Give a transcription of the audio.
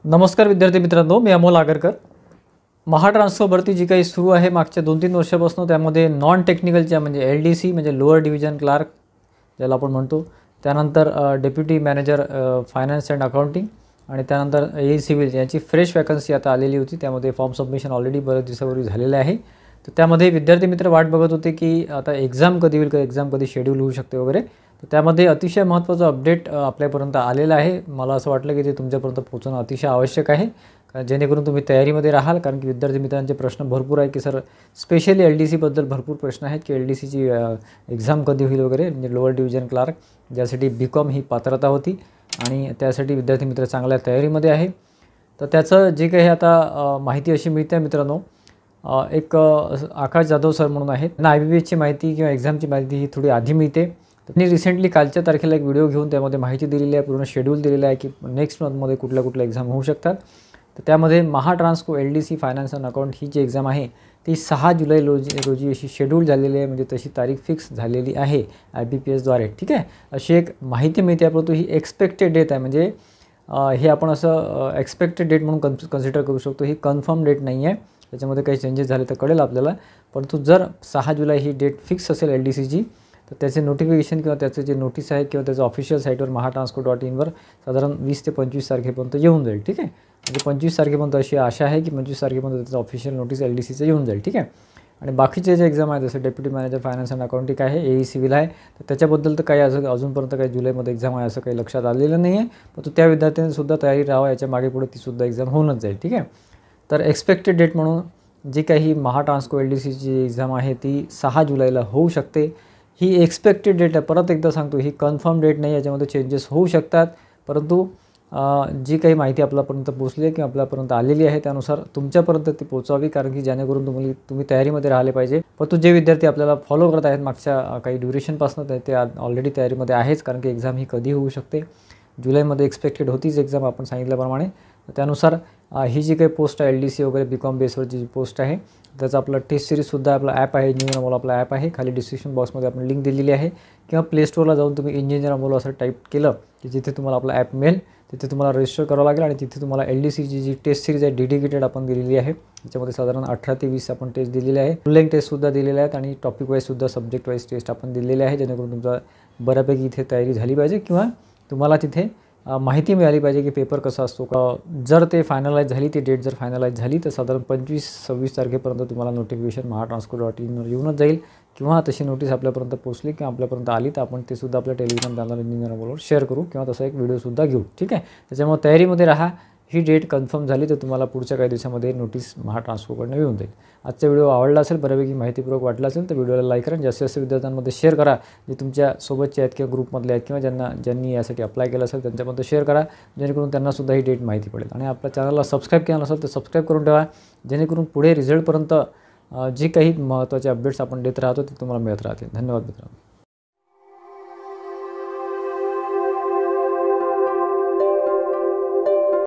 नमस्कार विद्यार्थी मित्रांनो, मी अमोल आगरकर। महाट्रान्सफर भरती जी काही सुरू आहे मागच्या 2-3 वर्षापासून, त्यामध्ये नॉन टेक्निकलच्या म्हणजे LDC म्हणजे लोअर डिव्हिजन क्लार्क ज्याला आपण म्हणतो, त्यानंतर deputy manager finance and accounting आणि त्यानंतर AE सिव्हिल याची फ्रेश वॅकन्सी आता आलेली होती। त्यामध्ये फॉर्म सबमिशन ऑलरेडी बरेच दिवसापूर्वी झालेले आहे। तर त्यामध्ये विद्यार्थी मित्र वाट बघत होते की आता एक्झाम कधी होईल, एक्झाम कधी शेड्यूल होऊ शकते वगैरे। तर त्यामध्ये अतिशय महत्त्वाचं अपडेट आपल्यापर्यंत आलेलं आहे। मला असं वाटलं की ते तुमच्यापर्यंत पोहोचणं अतिशय आवश्यक आहे, जेणेकरून तुम्ही तयारीमध्ये राहाल। कारण की विद्यार्थी मित्रांचे प्रश्न भरपूर आहे की सर स्पेशली LDCबद्दल भरपूर प्रश्न आहेत की LDCची एक्झाम कधी होईल वगैरे, म्हणजे लोअर डिव्हिजन क्लार्क ज्यासाठी BCom ही पात्रता होती आणि त्यासाठी विद्यार्थी मित्र चांगल्या तयारीमध्ये आहे। तर त्याचं जे काही आता माहिती अशी मिळते मित्रांनो, एक आकाश जाधव सर म्हणून आहेत, त्यांना IBPSची माहिती किंवा एक्झामची माहिती ही थोडी आधी मिळते। त्यांनी रिसेंटली कालच्या तारखेला एक व्हिडिओ घेऊन त्यामध्ये माहिती दिलेली आहे, पूर्ण शेड्यूल दिलेलं आहे की नेक्स्ट मंथमध्ये कुठल्या कुठल्या एक्झाम होऊ शकतात। तर त्यामध्ये Mahatransco LDC finance and account ही जी एक्झाम आहे ती 6 जुलै रोजी अशी शेड्यूल झालेली आहे, म्हणजे तशी तारीख फिक्स झालेली आहे IBPSद्वारे। ठीक आहे, अशी एक माहिती मिळते आहे, परंतु ही एक्सपेक्टेड डेट आहे, म्हणजे हे आपण असं एक्सपेक्टेड डेट म्हणून कन्सिडर करू शकतो। ही कन्फर्म डेट नाही आहे, त्याच्यामध्ये काही चेंजेस झाले तर कळेल आपल्याला। परंतु जर 6 जुलै ही डेट फिक्स असेल LDCची, तर त्याचे नोटिफिकेशन किंवा त्याचं जे नोटीस आहे किंवा त्याचं ऑफिशियल साईटवर महाट्रान्सको.in वर साधारण 20 ते 25 तारखेपर्यंत येऊन जाईल। ठीक आहे, म्हणजे 25 तारखेपर्यंत अशी आशा आहे की 25 तारखेपर्यंत त्याचं ऑफिशियल नोटीस LDCचं येऊन जाईल। ठीक आहे, आणि बाकीचे जे एक्झाम आहे जसं deputy manager finance and accounting आहे, AE सिव्हिल आहे, तर त्याच्याबद्दल तर काही अजूनपर्यंत काही जुलैमध्ये एक्झाम आहे असं काही लक्षात आलेलं नाही आहे। परंतु त्या विद्यार्थ्यांनी सुद्धा तयारी राहावं, याच्या मागे पुढे ती सुद्धा एक्झाम होऊनच जाईल। ठीक आहे, तर एक्सपेक्टेड डेट म्हणून जी काही महाट्रान्सको LDCची एक्झाम आहे ती 6 जुलैला होऊ शकते। ही एक्सपेक्टेड डेट आहे, परत एकदा सांगतो, ही कन्फर्म डेट नाही, याच्यामध्ये चेंजेस होऊ शकतात। परंतु जी काही माहिती आपल्यापर्यंत पोहोचली आहे किंवा आपल्यापर्यंत आलेली आहे त्यानुसार तुमच्यापर्यंत ती पोहोचावी, कारण की जेणेकरून तुम्ही तयारीमध्ये राहिले पाहिजे। परंतु जे विद्यार्थी आपल्याला फॉलो करत आहेत मागच्या काही ड्युरेशनपासून, ते ऑलरेडी तयारीमध्ये आहेच, कारण की एक्झाम ही कधी होऊ शकते। जुलैमध्ये एक्सपेक्टेड होतीच एक्झाम आपण सांगितल्याप्रमाणे। त्यानुसार ही जी काही पोस्ट आहे LDC वगैरे BCom बेसवरची जी पोस्ट आहे, त्याचं आपलं टेस्ट सिरीजसुद्धा आपला ॲप आहे, इंजिनियर अमोल आपला ॲप आहे। खाली डिस्क्रिप्शन बॉक्समध्ये आपण लिंक दिलेली आहे, किंवा प्ले स्टोअरला जाऊन तुम्ही इंजिनियर अमोल असं टाईप केलं की जिथे तुम्हाला आपला ॲप मिळेल, तिथे तुम्हाला रजिस्टर करावं लागेल आणि तिथे तुम्हाला LDCची जी टेस्ट सिरीज आहे डेडिकेटेड आपण दिलेली आहे। त्याच्यामध्ये साधारण 18 ते 20 आपण टेस्ट दिलेले आहे, फुल लेंथ टेस्टसुद्धा दिलेले आहेत आणि टॉपिक वाईजसुद्धा सब्जेक्ट वाईज टेस्ट आपण दिलेले आहे, जेणेकरून तुमचा बऱ्यापैकी इथे तयारी झाली पाहिजे किंवा तुम्हाला तिथे माहिती मिळाली पाहिजे की पेपर कसा असतो। जर ते फायनलाइज झाली, ती डेट जर फायनलाइज झाली, तर साधारण 25-26 तारखेपर्यंत तुम्हाला नोटिफिकेशन महाट्रान्सको.in वर येऊनच जाईल, किंवा तशी नोटीस आपल्यापर्यंत पोहोचली किंवा आपल्यापर्यंत आली तर आपण ते सुद्धा आपल्या टेलिग्राम चॅनल इंजिनियर अमोलवर शेअर करू किंवा तसा एक व्हिडिओसुद्धा घेऊ। ठीक आहे, त्याच्यामुळे तयारीमध्ये राहा। ही डेट कन्फर्म झाली तर तुम्हाला पुढच्या काही दिवसामध्ये नोटीस महाट्रान्सकोकडून येऊन जाईल। आजचा व्हिडिओ आवडला असेल, बऱ्यापैकी माहितीपूर्वक वाटला असेल, तर व्हिडिओला लाईक करा, जास्तीत जास्त विद्यार्थ्यांमध्ये शेअर करा, जे तुमच्या सोबतचे आहेत किंवा ग्रुपमधले आहेत किंवा ज्यांनी यासाठी अप्लाय केलं असेल त्यांच्यापर्यंत शेअर करा, जेणेकरून त्यांनासुद्धा ही डेट माहिती पडेल। आणि आपल्या चॅनलला सबस्क्राईब केलं नसेल तर सबस्क्राईब करून ठेवा, जेणेकरून पुढे रिझल्टपर्यंत जे काही महत्त्वाचे अपडेट्स आपण देत राहतो ते तुम्हाला मिळत राहतील। धन्यवाद मित्रांनो।